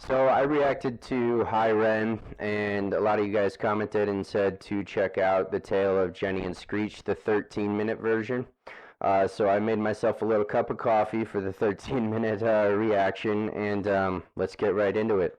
So I reacted to High Ren, and a lot of you guys commented and said to check out the Tale of Jenny and Screech, the 13-minute version. So I made myself a little cup of coffee for the 13-minute reaction, and let's get right into it.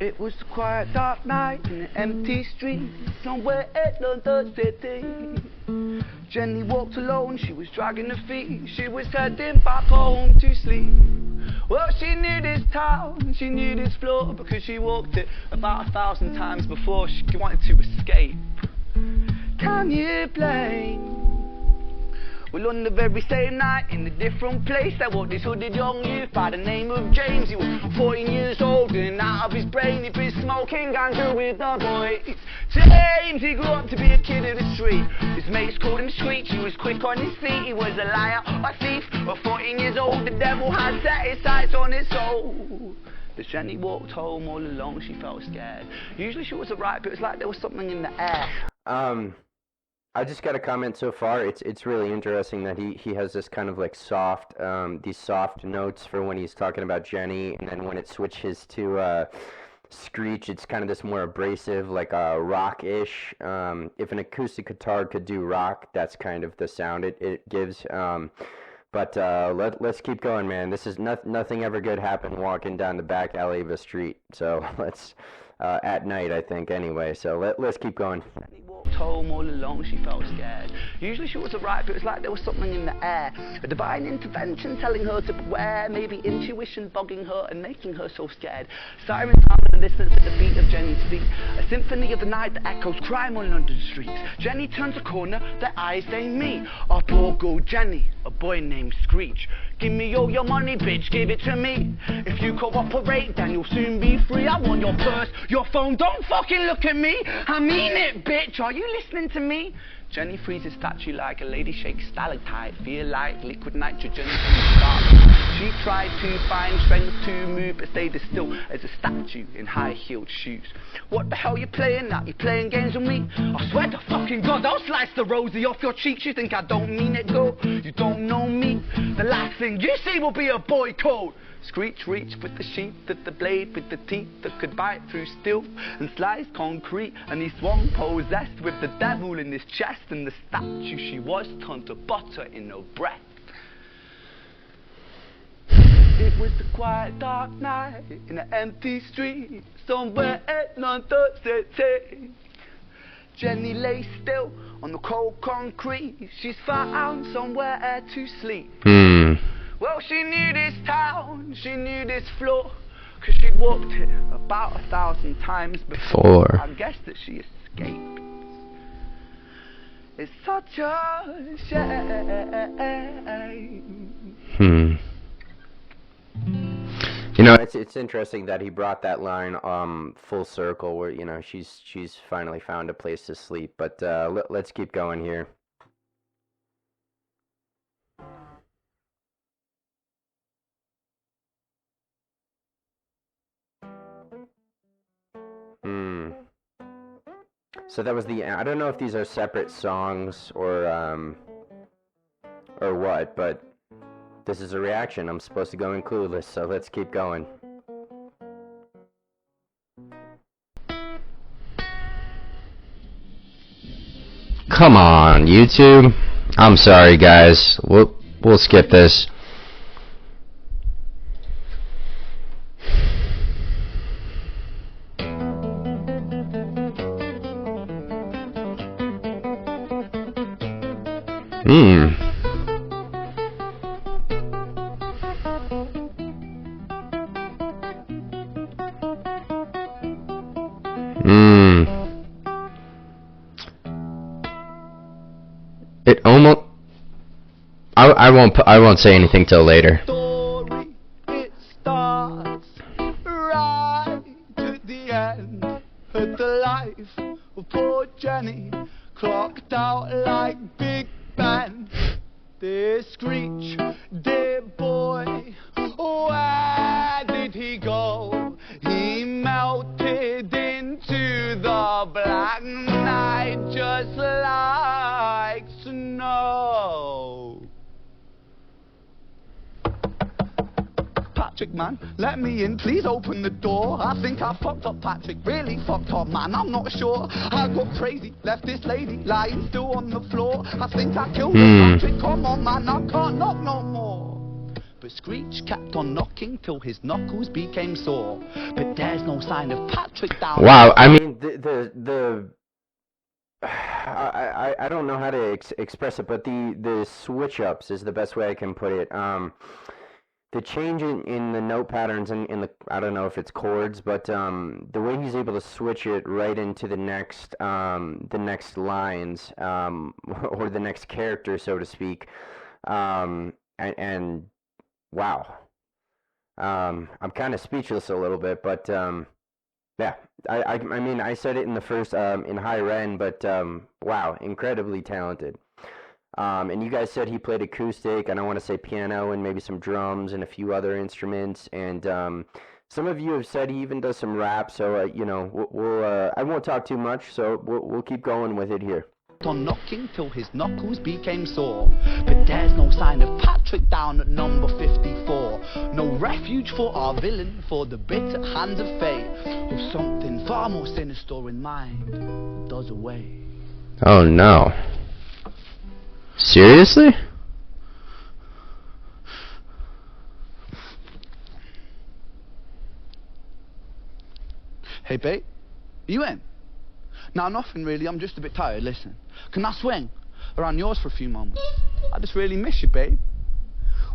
It was a quiet dark night in an empty street somewhere in London City. Jenny walked alone, she was dragging her feet, she was heading back home to sleep. Well, she knew this town, she knew this floor, because she walked it about 1,000 times before she wanted to escape. Can you blame? Well, on the very same night, in a different place, there walked this hooded young youth by the name of James. He was 14 years old, and out of his brain he'd been smoking ganja with the boys. James, he grew up to be a kid of the street. His mates called him Screech, he was quick on his feet. He was a liar, a thief, but 14 years old, the devil had set his sights on his soul. As Jenny walked home all alone, she felt scared. Usually she was alright, but it was like there was something in the air. I just got a comment so far. It's really interesting that he has this kind of like soft these soft notes for when he's talking about Jenny, and then when it switches to Screech, it's kind of this more abrasive, like rock-ish. If an acoustic guitar could do rock, that's kind of the sound it gives. But let's keep going, man. This is nothing ever good happened walking down the back alley of a street. So let's at night, I think, anyway. So let's keep going. Jenny walked home all alone, she felt scared. Usually she was alright, but it was like there was something in the air. A divine intervention telling her to beware, maybe intuition bugging her and making her so scared. Sirens sound in the distance at the beat of Jenny's feet. A symphony of the night that echoes crime on London streets. Jenny turns a corner, their eyes they meet. Our poor girl Jenny, a boy named Screech. Give me all your money, bitch, give it to me. If you cooperate, then you'll soon be free. I want your purse, your phone, don't fucking look at me. I mean it, bitch, are you listening to me? Jenny freezes statue like a lady shakes stalactite. Feel like liquid nitrogen from the start. She tried to find strength to move, but stayed as still as a statue in high-heeled shoes. What the hell you playing at? You playing games with me? I swear to fucking God, I'll slice the rosy off your cheeks. You think I don't mean it, girl? You don't know me. The last thing you see will be a boy code. Screech reached with the sheath of the blade, with the teeth that could bite through steel and slice concrete, and he swung possessed with the devil in his chest, and the statue she was turned to butter in her breath. It was a quiet dark night in an empty street somewhere in London City. Jenny lay still on the cold concrete, she's found somewhere to sleep. Well, she knew this town, she knew this floor, 'cause she'd walked it about 1,000 times before. I guess that she escaped. It's such a shame. You know, it's interesting that he brought that line full circle, where she's finally found a place to sleep. But let's keep going here. So that was I don't know if these are separate songs or what, but this is a reaction. I'm supposed to go in clueless, so let's keep going. Come on, YouTube. I'm sorry, guys. We'll skip this. It almost. I won't say anything till later. Story, it starts right at the end of the life of poor Jenny, clocked out like Big Ben. Dear Screech, dear boy, where did he go? He melted into the black night just like snow. Patrick, man, let me in, please open the door. I think I fucked up, Patrick, really fucked up, man, I'm not sure. I got crazy, left this lady lying still on the floor. I think I killed her, Patrick, come on, man, I can't knock no more. But Screech kept on knocking till his knuckles became sore. But there's no sign of Patrick down. Wow, I mean, I don't know how to express it, but the switch ups is the best way I can put it. The change in the note patterns and in the, I don't know if it's chords, but the way he's able to switch it right into the next lines, or the next character, so to speak, and wow, I'm kind of speechless a little bit, but yeah, I mean, I said it in the first in high REN, but wow, incredibly talented. And you guys said he played acoustic, and I want to say piano and maybe some drums and a few other instruments. And some of you have said he even does some rap. So you know, I won't talk too much. So we'll keep going with it here. On knocking till his knuckles became sore. But there's no sign of Patrick down at number 54. No refuge for our villain, for the bitter hands of fate, with something far more sinister in mind, does away. Oh no. Seriously? Hey babe, you in? Now nothing really, I'm just a bit tired, listen. Can I swing around yours for a few moments? I just really miss you, babe.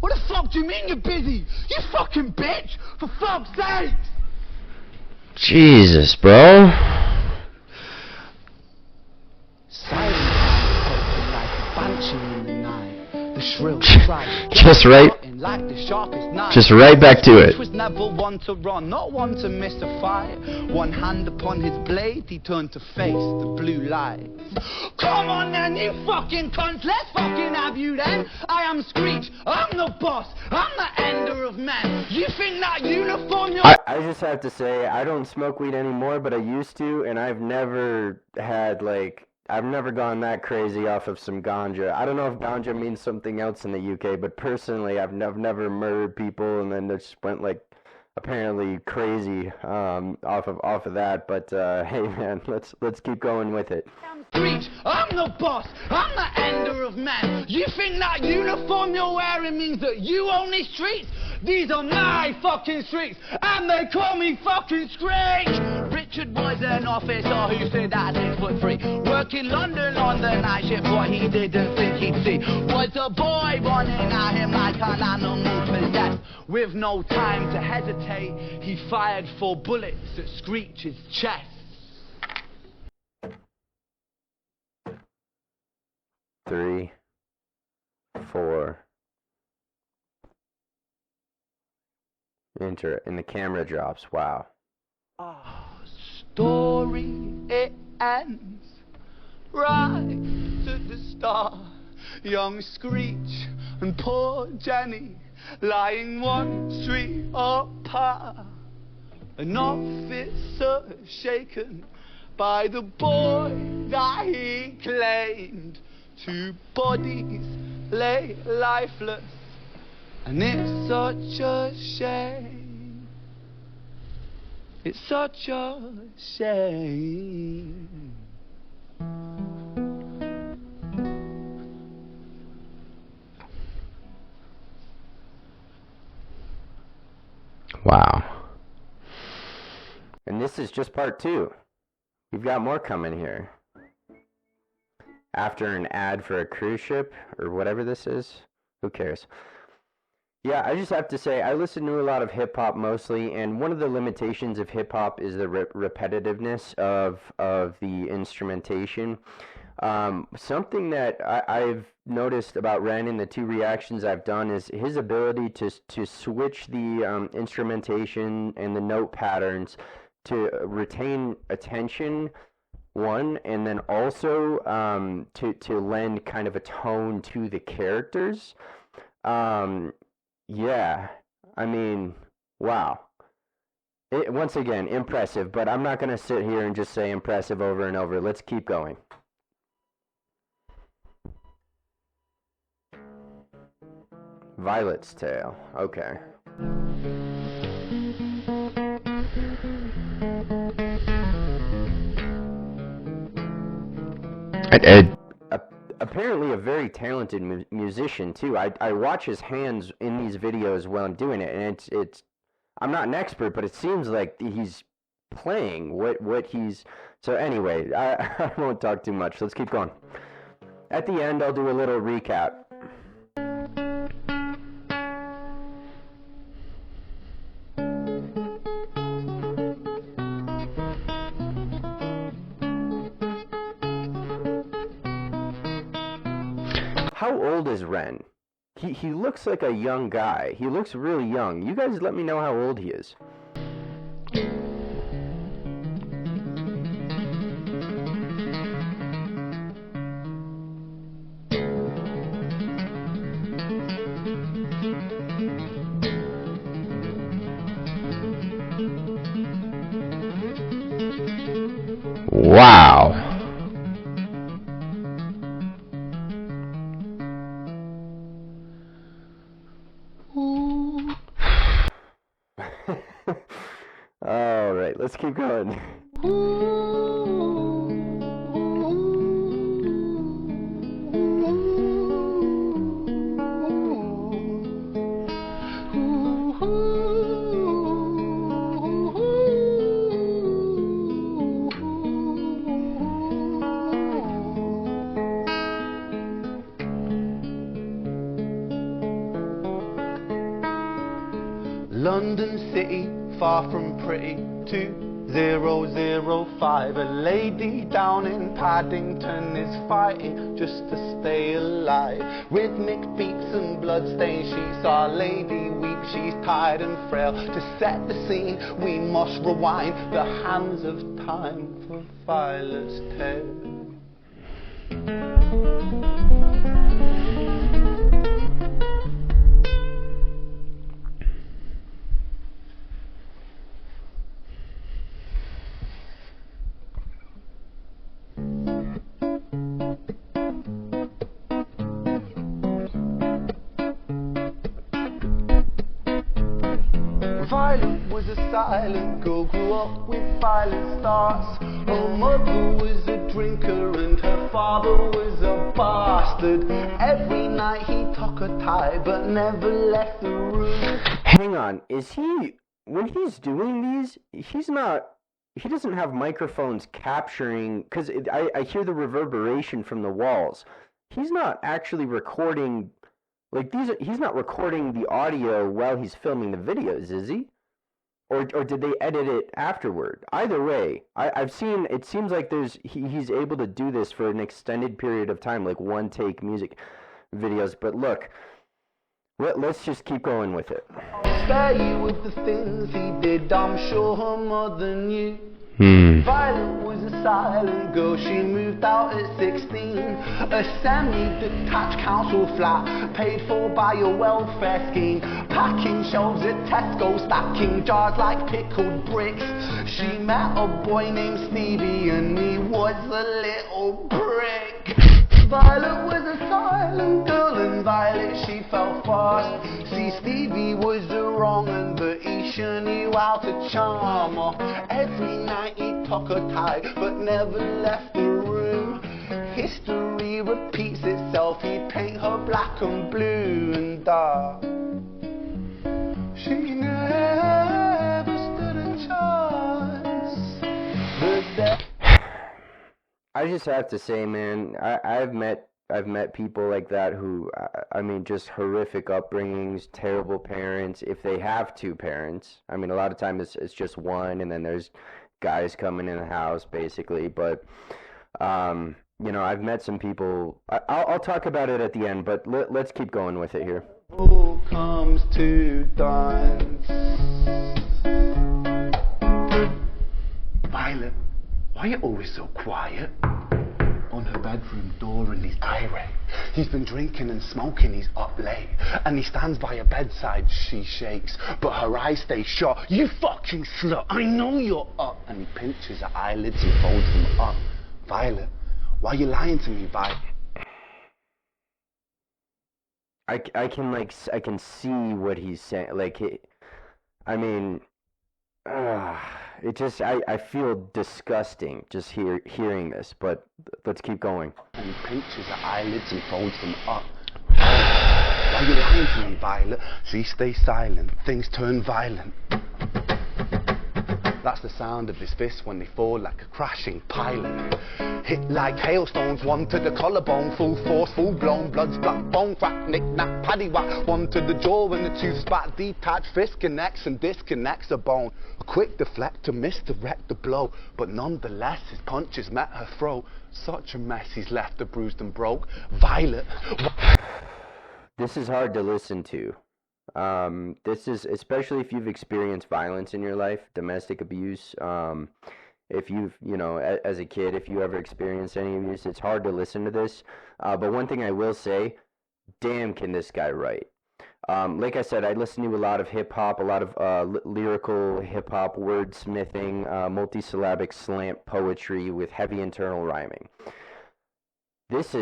What the fuck do you mean you're busy? You fucking bitch! For fuck's sake! Jesus, bro. Silence like a banshee in the night. The shrill cry. Just right. Like the sharpest knife. Just right back to it. He was never one to run, not one to miss a fight. One hand upon his blade, he turned to face the blue light. Come on then, you fucking cunts, let's fucking have you then. I am Screech, I'm the boss, I'm the ender of men. You think that uniform you're... I just have to say, I don't smoke weed anymore, but I used to, and I've never had, like, I've never gone that crazy off of some ganja. I don't know if ganja means something else in the UK, but personally, I've never murdered people, and then they just went, like, apparently crazy off of that. But hey, man, let's keep going with it. Screech, I'm the boss, I'm the ender of men. You think that uniform you're wearing means that you own these streets? These are my fucking streets, and they call me fucking Screech. Richard was an officer who stood at 6'3", working London on the night shift. What he didn't think he'd see was a boy running at him like an animal possessed. With no time to hesitate, he fired 4 bullets at Screech's chest. 3, 4. Enter, and the camera drops. Wow. Story, it ends right at the start. Young Screech and poor Jenny lying 1 street apart. An officer shaken by the boy that he claimed. 2 bodies lay lifeless, and it's such a shame. It's such a shame. Wow. And this is just part 2. We've got more coming here. After an ad for a cruise ship, or whatever this is. Who cares? Yeah, I just have to say, I listen to a lot of hip-hop mostly, and one of the limitations of hip-hop is the repetitiveness of the instrumentation. Something that I've noticed about Ren in the two reactions I've done is his ability to switch the instrumentation and the note patterns to retain attention, one, and then also to lend kind of a tone to the characters. Um, yeah, I mean, wow. Once again, impressive, but I'm not going to sit here and just say impressive over and over. Let's keep going. Violet's Tale. Okay. Apparently a very talented musician too. I watch his hands in these videos while I'm doing it, and it's I'm not an expert, but it seems like he's playing what he's. So anyway, I won't talk too much. Let's keep going. At the end, I'll do a little recap. How old is Ren? He looks like a young guy. He looks really young. You guys let me know how old he is. Wow. All right, let's keep going. London City, far from pretty, 2005. A lady down in Paddington is fighting just to stay alive. Rhythmic beats and bloodstains, she saw a lady weep, she's tired and frail. To set the scene, we must rewind the hands of time for Violet's Tale. Violet was a silent girl, grew up with violent starts. Her mother was a drinker and her father was a bastard. Every night he took her tie but never left the room. Hang on, is he, when he's doing these, he doesn't have microphones capturing, because I hear the reverberation from the walls. He's not actually recording. Like he's not recording the audio while he's filming the videos, is he? Or did they edit it afterward? Either way, I've seen, it seems like he's able to do this for an extended period of time, like one take music videos. But look, let's just keep going with it. I'll spare you with the things he did, I'm sure her mother knew. Violet was a silent girl, she moved out at 16. A semi-detached council flat, paid for by a welfare scheme. Packing shelves at Tesco, stacking jars like pickled bricks. She met a boy named Stevie and he was a little prick. Violet was a silent girl and Violet she fell fast. See, Stevie was the wrong and but he sure knew how to charm her. Every night he took her tight but never left the room. History repeats itself, he'd paint her black and blue and dark. She never stood a chance. I just have to say, man, I've met people like that who, I mean, just horrific upbringings, terrible parents. If they have two parents, I mean, a lot of times it's just one, and then there's guys coming in the house, basically. But you know, I've met some people. I'll talk about it at the end, but let's keep going with it here. Who comes to dance? Violet, why are you always so quiet? On her bedroom door and he's irate. He's been drinking and smoking, he's up late. And he stands by her bedside, she shakes, but her eyes stay shut. You fucking slut, I know you're up. And he pinches her eyelids and folds them up. Violet, why are you lying to me, Violet? I can see what he's saying. Like, I mean, uh, it just I feel disgusting just hearing this. But let's keep going. And he pinches her eyelids and folds them up. Why are you lying to me, Violet? She stays silent, things turn violent. That's the sound of his fists when they fall like a crashing pilot. Hit like hailstones, one to the collarbone, full force, full blown, blood splat, bone crack, knick knack, paddy whack, one to the jaw and the tooth spat, detached fist connects and disconnects a bone. A quick deflect to misdirect the blow, but nonetheless his punches met her throat. Such a mess he's left her bruised and broke. Violet. This is hard to listen to. This is, especially if you've experienced violence in your life, domestic abuse. If you've, you know, as a kid, if you ever experienced any abuse, it's hard to listen to this. But one thing I will say, damn, can this guy write? Like I said, I listen to a lot of hip hop, a lot of lyrical hip hop, wordsmithing, multi-syllabic slant poetry with heavy internal rhyming. This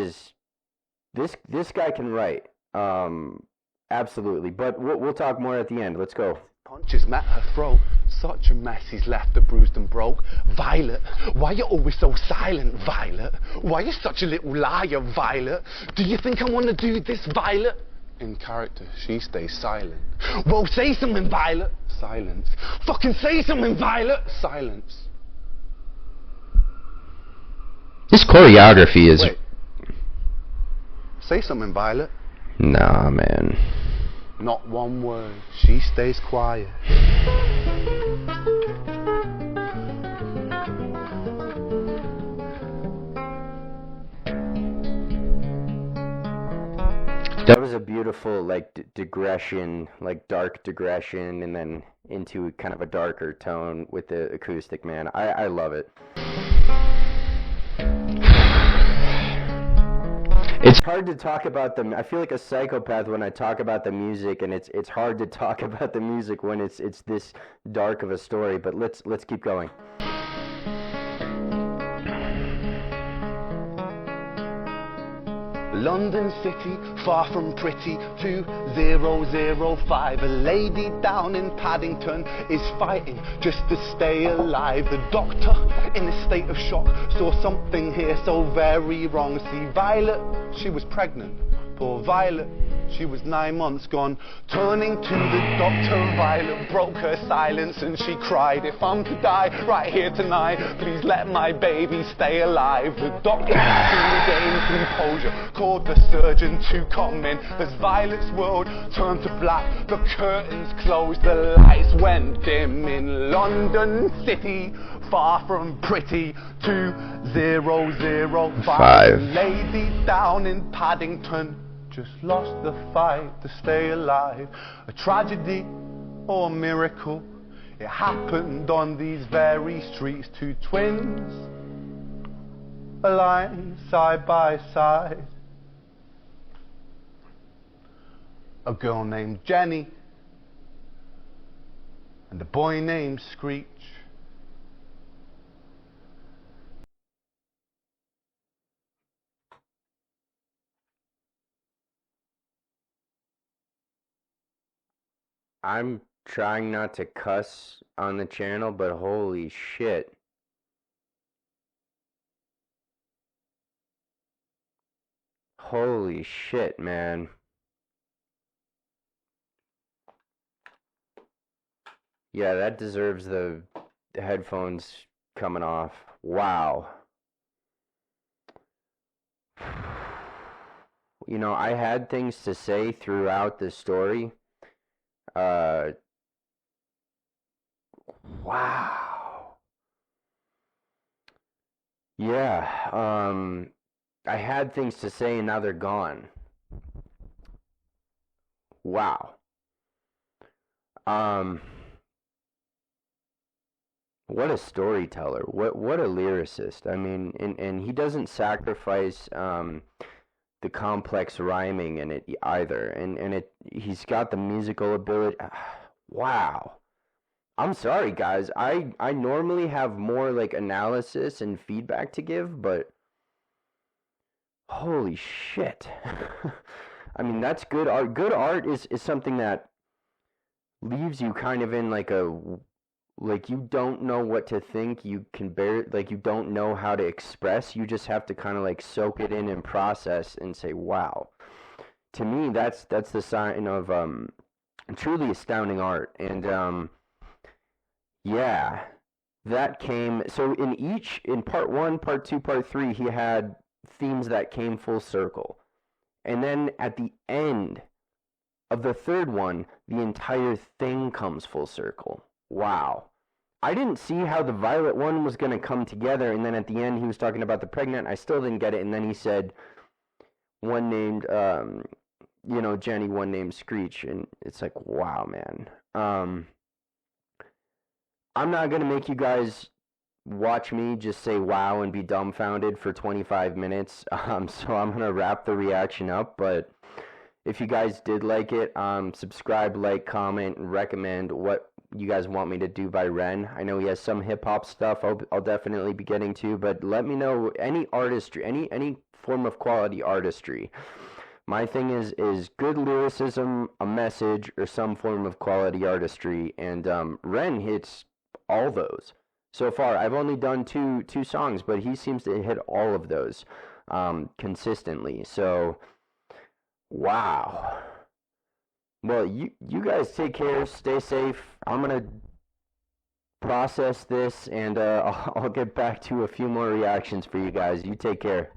guy can write. Absolutely, but we'll talk more at the end. Let's go. Punches met her throat. Such a mess he's left her bruised and broke. Violet, why you always so silent, Violet? Why you such a little liar, Violet? Do you think I want to do this, Violet? In character, she stays silent. Well, say something, Violet. Silence. Fucking say something, Violet. Silence. This choreography is... Wait. Say something, Violet. Nah, man. Not one word. She stays quiet. That was a beautiful, like, digression, like, dark digression, and then into kind of a darker tone with the acoustic, man. I love it. It's hard to talk about them. I feel like a psychopath when I talk about the music, and it's hard to talk about the music when it's this dark of a story. But let's keep going. London City, far from pretty, 2005. A lady down in Paddington is fighting just to stay alive. The doctor, in a state of shock, saw something here so very wrong. See, Violet, she was pregnant. Poor Violet, she was 9 months gone. Turning to the doctor, Violet broke her silence and she cried, if I'm to die right here tonight, please let my baby stay alive. The doctor, to regain composure, called the surgeon to come in. As Violet's world turned to black, the curtains closed, the lights went dim. In London City, far from pretty, 2005. Lady down in Paddington just lost the fight to stay alive. A tragedy or a miracle, it happened on these very streets. Two twins aligned side by side. A girl named Jenny and a boy named Screech. I'm trying not to cuss on the channel, but holy shit. Holy shit, man. Yeah, that deserves the headphones coming off. Wow. You know, I had things to say throughout the story. Wow. Yeah, I had things to say and now they're gone. Wow. Um, what a storyteller. What a lyricist. I mean, and he doesn't sacrifice the complex rhyming in it either. And he's got the musical ability. Wow. I'm sorry, guys. I normally have more like analysis and feedback to give, but holy shit. I mean, that's good art. Good art is something that leaves you kind of in like a, like you don't know what to think. You can bear, like you don't know how to express. You just have to kind of like soak it in and process and say, wow. To me, that's the sign of truly astounding art. And yeah, that came. So in part one, part two, part three, he had themes that came full circle. And then at the end of the third one, the entire thing comes full circle. Wow. I didn't see how the Violet one was going to come together, and then at the end he was talking about the pregnant. I still didn't get it, and then he said one named, Jenny, one named Screech, and it's like, wow, man. I'm not going to make you guys watch me just say wow and be dumbfounded for 25 minutes. So I'm going to wrap the reaction up, but if you guys did like it, subscribe, like, comment, and recommend what you guys want me to do by Ren. I know he has some hip-hop stuff I'll definitely be getting to, but let me know any artistry, any form of quality artistry. My thing is good lyricism, a message, or some form of quality artistry, and Ren hits all those. So far, I've only done two songs, but he seems to hit all of those consistently. So, wow. Well, you guys take care, stay safe. I'm gonna process this, and I'll get back to a few more reactions for you guys. You take care.